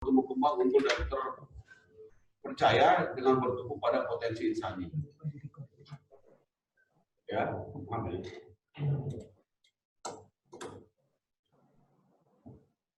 tumbuh kembang unggul dan terpercaya dengan bertumbuh pada potensi insani. Ya, amin.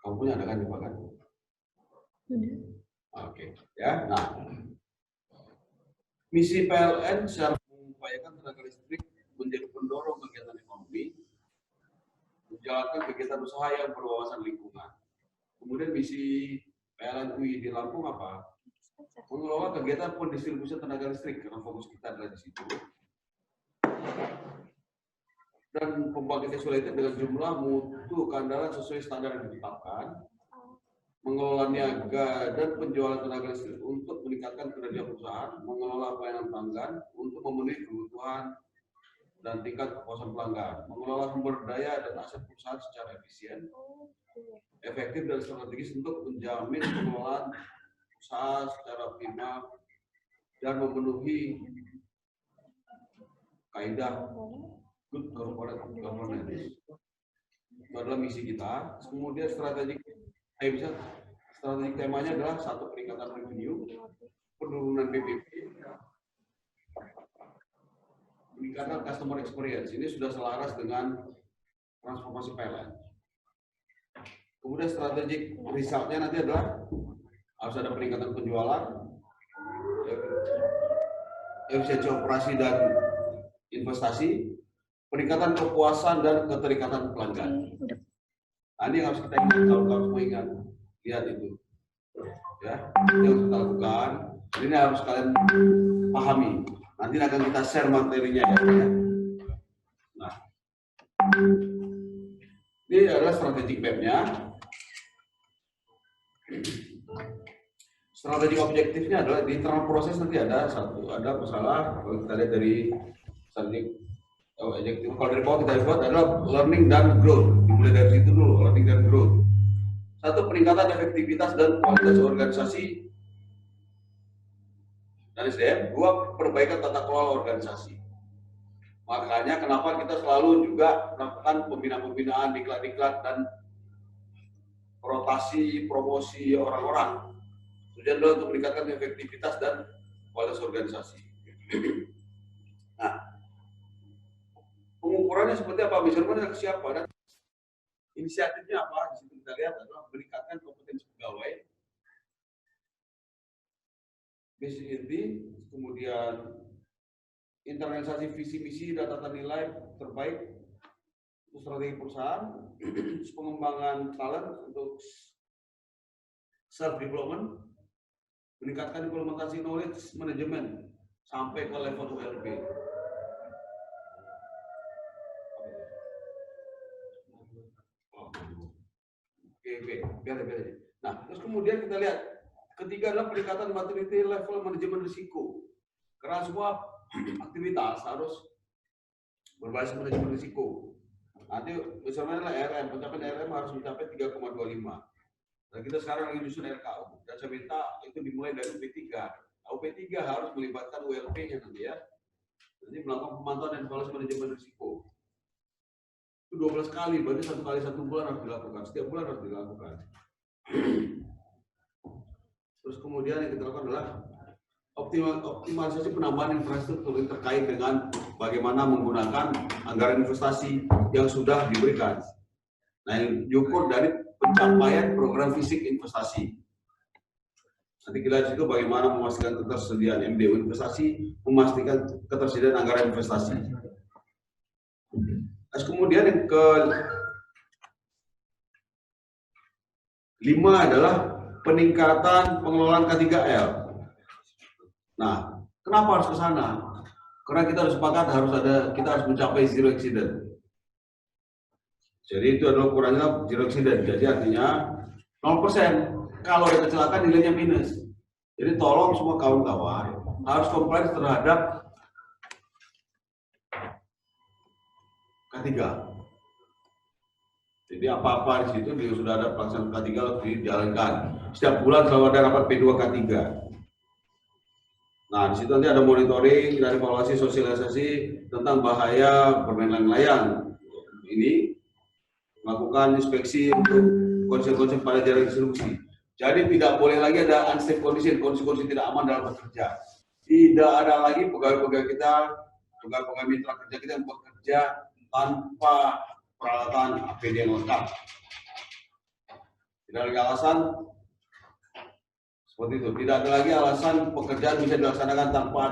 Kamu punya ada kan juga kan? Oke, ya. Nah, misi PLN secara mengupayakan tenaga listrik menjadi pendorong kegiatan ekonomi, menjalankan kegiatan usaha yang berwawasan lingkungan. Kemudian misi PLN UI di Lampung apa? Mengelola kegiatan pendistribusian tenaga listrik, karena fokus kita adalah di situ. Dan pembangkit isolated dengan jumlah mutu keandalan sesuai standar yang ditetapkan, mengelola niaga dan penjualan tenaga listrik untuk meningkatkan kinerja perusahaan, mengelola pelayanan pelanggan untuk memenuhi kebutuhan dan tingkat kepuasan pelanggan, mengelola sumber daya dan aset perusahaan secara efisien, efektif dan strategis untuk menjamin pengelolaan usaha secara optimal dan memenuhi kaidah good corporate governance. Itu adalah misi kita. Kemudian strategi temanya adalah satu, peningkatan revenue, penurunan PPP, meningkatkan customer experience. Ini sudah selaras dengan transformasi PLN. Kemudian strategi resultnya nanti adalah harus ada peningkatan penjualan, efisiensi operasi dan investasi, peningkatan kepuasan dan keterikatan pelanggan. Nah, ini yang harus kita ingat, kawan-kawan semua ingat, lihat itu, ya, itu yang kita lakukan. Ini harus kalian pahami. Nanti akan kita share materinya ya. Nah, ini adalah strategic map-nya. Strategi objektifnya adalah di internal proses nanti ada masalah. Kalau kita lihat dari strategi objektif, kalau dari bawah kita buat adalah learning dan growth. Dimulai dari situ dulu, learning dan growth. Satu, peningkatan efektivitas dan kualitas organisasi dan SDM. Dua, perbaikan tata kelola organisasi. Makanya kenapa kita selalu juga melakukan pembinaan, diklat dan rotasi promosi orang-orang. Tujuan adalah untuk meningkatkan efektivitas dan kualitas organisasi. Nah, pengukurannya seperti apa? Measurement ke siapa? Dan inisiatifnya apa? Di situ kita lihat adalah meningkatkan kompetensi pegawai, basic inti, kemudian internalisasi visi misi dan tata nilai terbaik untuk strategi perusahaan, pengembangan talent untuk self development, meningkatkan implementasi knowledge management sampai ke level ULP. Biar. Nah, terus kemudian kita lihat ketiga adalah peningkatan maturity level manajemen risiko. Karena semua aktivitas harus berbasis manajemen risiko. Nanti misalnya adalah RM, pencapaian RM harus mencapai 3,25. Dan kita sekarang lagi nyusun RKU. Dan saya minta itu dimulai dari UP3. UP3 harus melibatkan ULP-nya nanti ya. Jadi melakukan pemantauan dan evaluasi manajemen risiko. Itu 12 kali, berarti 1 kali 1 bulan harus dilakukan. Setiap bulan harus dilakukan. Terus kemudian yang kita lakukan adalah optimalisasi penambahan infrastruktur yang terkait dengan bagaimana menggunakan anggaran investasi yang sudah diberikan. Nah, yang diukur dari pencapaian program fisik investasi. Nanti kita lihat itu bagaimana memastikan ketersediaan MDU investasi, memastikan ketersediaan anggaran investasi. Terus kemudian yang ke-5 adalah peningkatan pengelolaan K3L. Nah, kenapa harus ke sana? Karena kita harus sepakat kita harus mencapai zero accident. Jadi itu adalah ukurannya zero accident. Jadi artinya 0%. Kalau ada kecelakaan nilainya minus. Jadi tolong semua kawan-kawan harus compliance terhadap K3. Jadi apa-apa di situ dia sudah ada pelaksanaan K3 harus dijalankan. Setiap bulan selalu ada rapat P2 K3. Nah, di situ nanti ada monitoring dan evaluasi sosialisasi tentang bahaya bermain layang-layang. Ini melakukan inspeksi untuk konsep-konsep pada jalan distribusi. Jadi tidak boleh lagi ada unsafe condition, kondisi-kondisi tidak aman dalam bekerja. Tidak ada lagi pegawai-pegawai kita, pegawai-pegawai mitra kerja kita yang bekerja tanpa peralatan APD yang lengkap. Tidak ada lagi alasan seperti itu. Tidak ada lagi alasan pekerjaan bisa dilaksanakan tanpa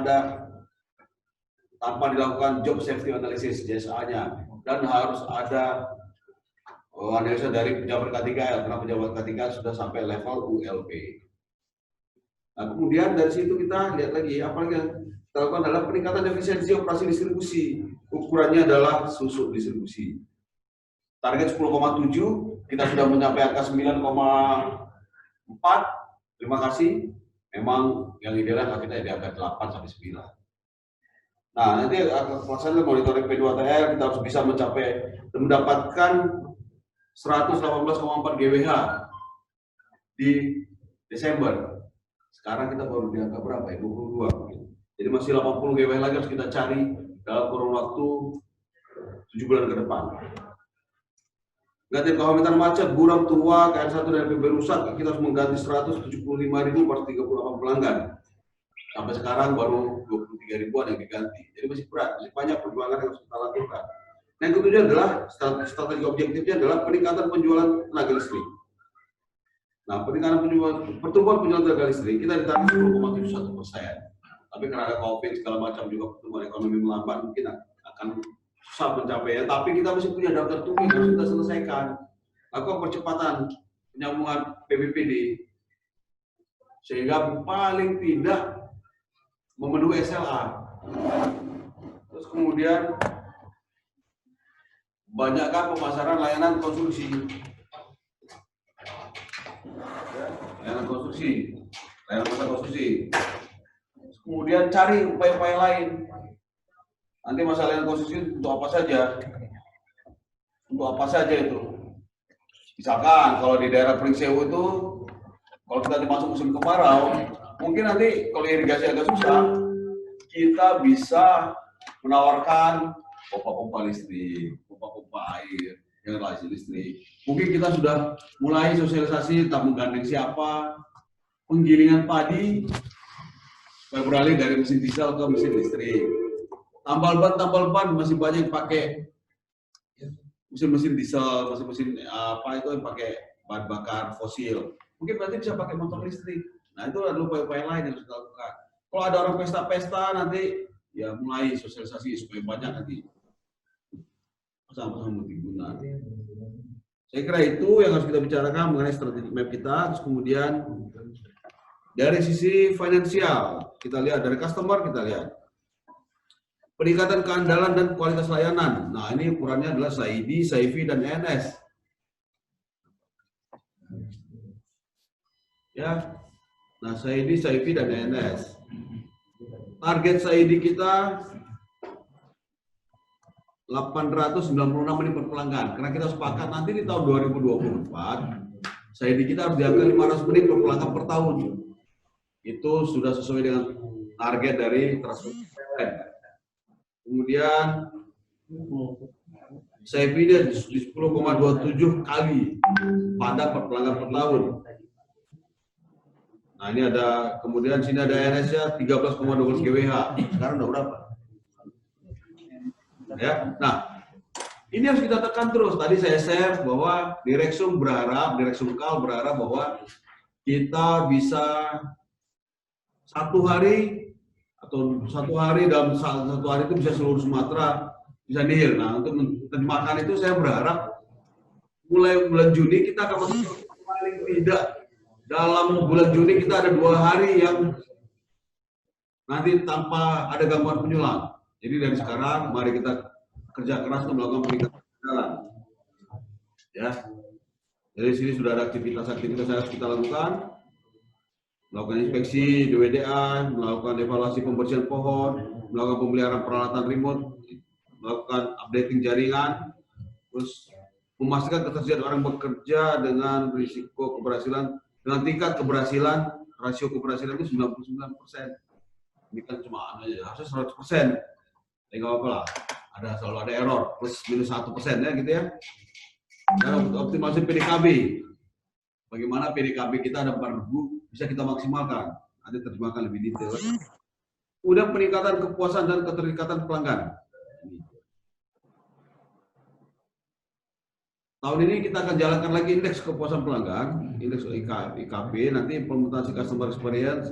dilakukan job safety analysis JSA-nya, dan harus ada analisa dari pejabat K3L, karena pejabat K3L sudah sampai level ULP. Nah, kemudian dari situ kita lihat lagi apa yang kita lakukan adalah peningkatan efisiensi operasi distribusi. Ukurannya adalah susuk distribusi. Target 10,7, kita sudah mencapai angka 9,4. Terima kasih. Memang yang idealnya kita di angka 8 sampai 9. Nah, nanti pelaksanaan monitoring P2TR kita harus bisa mencapai dan mendapatkan 118,4 GWH di Desember. Sekarang kita baru di angka berapa ya? 22 mungkin. Jadi masih 80 GWH lagi harus kita cari dalam kurun waktu 7 bulan ke depan. Ganti kawasan macet, buram tua, KR1 dan PB rusak, kita harus mengganti 175.438 pelanggan. Sampai sekarang baru 23 ribuan yang diganti. Jadi masih berat, masih banyak perjuangan yang harus kita lakukan. Yang ketujuh adalah strategi objektifnya adalah peningkatan penjualan tenaga listrik. Nah, pertumbuhan penjualan tenaga listrik kita di target 10,71%. Tapi karena ada COVID segala macam juga pertumbuhan ekonomi melambat, mungkin akan susah mencapainya. Tapi kita masih punya daftar tunggu yang harus kita selesaikan. Lakukan percepatan penyambungan PBPD sehingga paling tidak memenuhi SLA. Terus kemudian banyakkah pemasaran layanan konstruksi? Layanan konstruksi. Terus kemudian cari upaya-upaya lain. Nanti masalah layanan konstruksi untuk apa saja? Untuk apa saja itu? Misalkan kalau di daerah Pringsewu itu, kalau kita masuk musim kemarau, mungkin nanti kalau irigasi agak susah, kita bisa menawarkan pompa-pompa listrik, pompa-pompa air, generasi listrik. Mungkin kita sudah mulai sosialisasi tak menggandeng siapa, penggilingan padi, supaya beralih dari mesin diesel ke mesin listrik. Tambal ban masih banyak yang pakai mesin diesel, mesin apa itu yang pakai bahan bakar fosil. Mungkin berarti bisa pakai motor listrik. Nah itu adalah upaya-upaya lain yang harus kita lakukan. Kalau ada orang pesta-pesta nanti ya mulai sosialisasi supaya banyak nanti sama-sama multiguna. Saya kira itu yang harus kita bicarakan mengenai strategi map kita. Terus kemudian dari sisi finansial kita lihat, dari customer kita lihat peningkatan keandalan dan kualitas layanan. Nah ini ukurannya adalah SAIDI, SAIFI, dan ENS. Ya, nah SAIDI, SAIFI, dan ENS. Target SAIDI kita 896 menit per pelanggan. Karena kita sepakat nanti di tahun 2024 SAIDI kita harus di angka 500 menit per pelanggan per tahun. Itu sudah sesuai dengan target dari Transmedia. Kemudian SAIFI dia di 10,27 kali padat per pelanggan per tahun. Nah ini ada, kemudian sini ada ENS-nya 13,12 GWH. Sekarang udah berapa? Ya, nah ini harus kita tekan terus. Tadi saya share bahwa Direksum Kal berharap bahwa kita bisa satu hari dalam satu hari itu bisa seluruh Sumatera bisa nihil. Nah untuk menerjemahkan itu saya berharap mulai bulan Juni kita akan masuk paling tidak dalam bulan Juni kita ada 2 hari yang nanti tanpa ada gangguan penyulang. Jadi dari sekarang mari kita kerja keras untuk melakukan peningkatan jalan. Ya. Dari sini sudah ada aktivitas-aktivitas yang harus kita lakukan. Melakukan inspeksi DWDA, melakukan evaluasi pembersihan pohon, melakukan pemeliharaan peralatan remote, melakukan updating jaringan, terus memastikan ketersediaan orang bekerja dengan risiko keberhasilan, dengan tingkat keberhasilan, rasio keberhasilan itu 99%. Ini kan cuma harusnya 100%. Ya nggak apa-apa lah. Selalu ada error, plus minus 1% ya gitu ya. Dan optimasi PDKB. bagaimana PDKB kita ada 4.000 bisa kita maksimalkan. Ada terjemahkan lebih detail. Kemudian peningkatan kepuasan dan keterikatan pelanggan. Tahun ini kita akan jalankan lagi indeks kepuasan pelanggan, indeks IKP, nanti implementasi customer experience,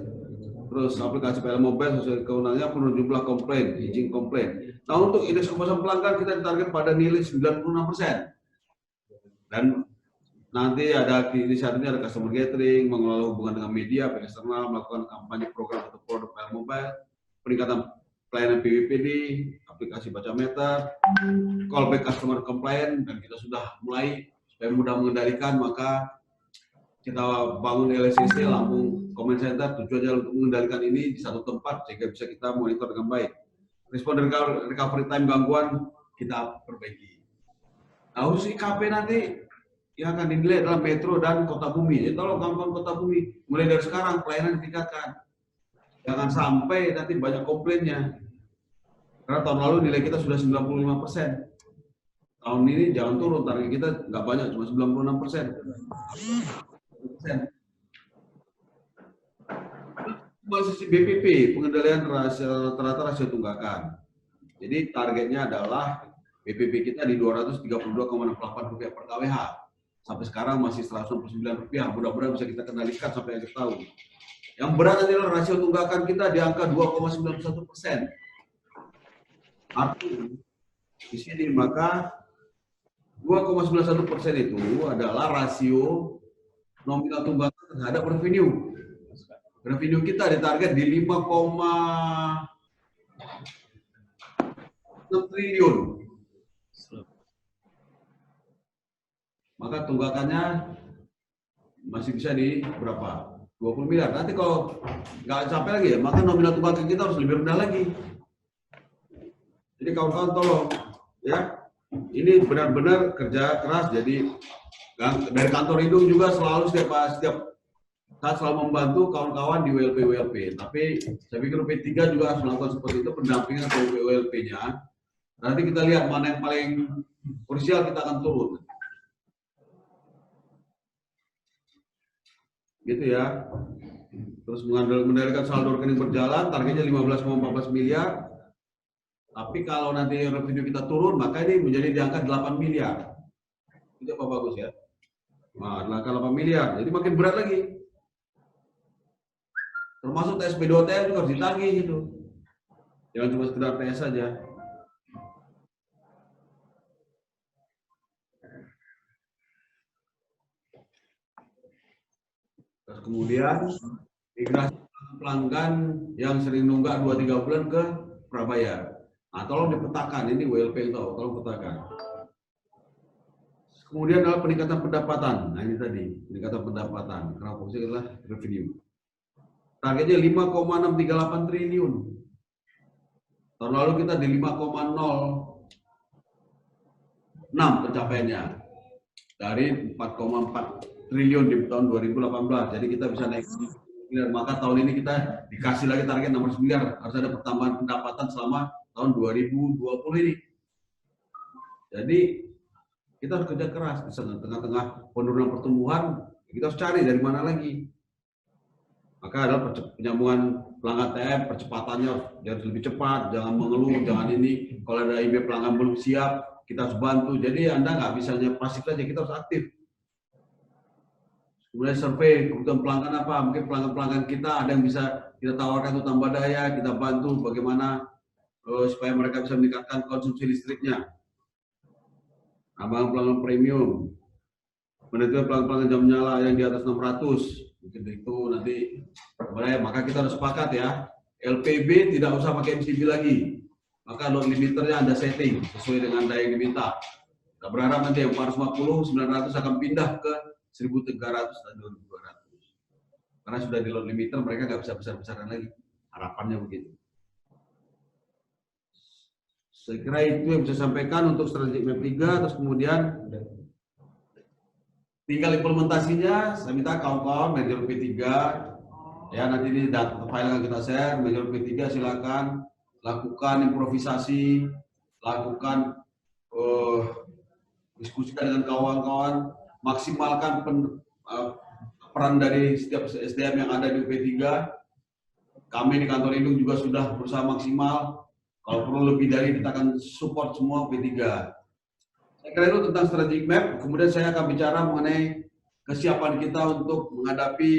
terus aplikasi PL Mobile sesuai kewenangannya, penuh jumlah komplain, izin komplain. Nah, untuk indeks kepuasan pelanggan kita ditarget pada nilai 96%. Dan nanti ada di saat ini ada customer gathering, mengelola hubungan dengan media, eksternal, melakukan kampanye program atau produk PL Mobile, peningkatan pelayanan PWPD, aplikasi baca meter, callback customer compliant, dan kita sudah mulai supaya mudah mengendalikan, maka kita bangun LSCC, Lampung Comment Center, tujuannya untuk mengendalikan ini di satu tempat sehingga bisa kita monitor dengan baik. Respon recovery time gangguan kita perbaiki. Nah, khusus IKP nanti yang akan dinilai adalah metro dan kota bumi. Jadi tolong kawan-kawan kota bumi, mulai dari sekarang pelayanan ditingkatkan. Jangan sampai nanti banyak komplainnya. Karena tahun lalu nilai kita sudah 95%. Tahun ini jangan turun, target kita nggak banyak, cuma 96%. Sisi BPP, pengendalian rata-rata rasio tunggakan. Jadi targetnya adalah BPP kita di Rp232,68 per KWH. Sampai sekarang masih Rp169. Mudah-mudahan bisa kita kendalikan sampai akhir tahun. Yang berat adalah rasio tunggakan kita di angka 2,91%. Artinya di sini maka 2,91% itu adalah rasio nominal tunggakan terhadap revenue. Revenue kita ditarget di 5,6 triliun. Maka tunggakannya masih bisa di berapa? 20 miliar. Nanti kalau nggak sampai lagi ya, maka nominal tunggakan kita harus lebih rendah lagi. Jadi kawan-kawan tolong ya, ini benar-benar kerja keras. Jadi dari kantor Indung juga selalu setiap saat selalu membantu kawan-kawan di WLP. Tapi saya pikir P3 juga harus melakukan seperti itu, pendampingan ke WLP-nya. Nanti kita lihat mana yang paling krusial, kita akan turun. Gitu ya. Terus mengendalikan saldo rekening berjalan, targetnya 15,14 miliar. Tapi kalau nanti revenue kita turun, maka ini menjadi di angka 8 miliar. Itu apa bagus ya? Nah, angka 8 miliar. Jadi makin berat lagi. Termasuk TSP 2TM juga harus ditagih itu. Jangan cuma sekedar TS saja. Terus kemudian migrasi pelanggan yang sering nunggak 2-3 bulan ke prabayar. Nah, tolong dipetakan, ini WLP itu, tolong petakan. Kemudian adalah peningkatan pendapatan. Nah, ini tadi, peningkatan pendapatan. Karena fokusnya adalah revenue. Targetnya 5,638 triliun. Tahun lalu kita di 5,06 pencapaiannya. Dari 4,4 triliun di tahun 2018. Jadi kita bisa naik. Maka tahun ini kita dikasih lagi target 16 miliar. Harus ada pertambahan pendapatan selama tahun 2020 ini. Jadi kita harus kerja keras. Di tengah-tengah penurunan pertumbuhan, kita harus cari dari mana lagi. Maka adalah penyambungan pelanggan TM, percepatannya harus lebih cepat, jangan mengeluh, jangan ini. Kalau ada IB pelanggan belum siap, kita harus bantu. Jadi Anda nggak bisa hanya pasif saja, kita harus aktif. Kemudian survei kebutuhan pelanggan apa, mungkin pelanggan-pelanggan kita ada yang bisa kita tawarkan untuk tambah daya, kita bantu bagaimana supaya mereka bisa meningkatkan konsumsi listriknya. Pelanggan premium, menentukan pelanggan jam nyala yang di atas 600, mungkin itu nanti, maka kita harus sepakat ya, LPB tidak usah pakai MCB lagi, maka load limiternya Anda setting sesuai dengan daya yang diminta. Kita berharap nanti yang 450, 900 akan pindah ke 1.300 dan 2.200. Karena sudah di load limiter, mereka nggak bisa besar-besaran lagi. Harapannya begitu. Saya kira itu yang bisa sampaikan untuk strategi map 3. Terus kemudian tinggal implementasinya. Saya minta kawan-kawan manajer P3 ya, nanti ini data file yang kita share. Manajer P3 silakan lakukan improvisasi, lakukan diskusikan dengan kawan-kawan, maksimalkan peran dari setiap SDM yang ada di UP3. Kami di kantor induk juga sudah berusaha maksimal. Kalau perlu lebih dari kita akan support semua UP3. Saya kira itu tentang strategic map. Kemudian saya akan bicara mengenai kesiapan kita untuk menghadapi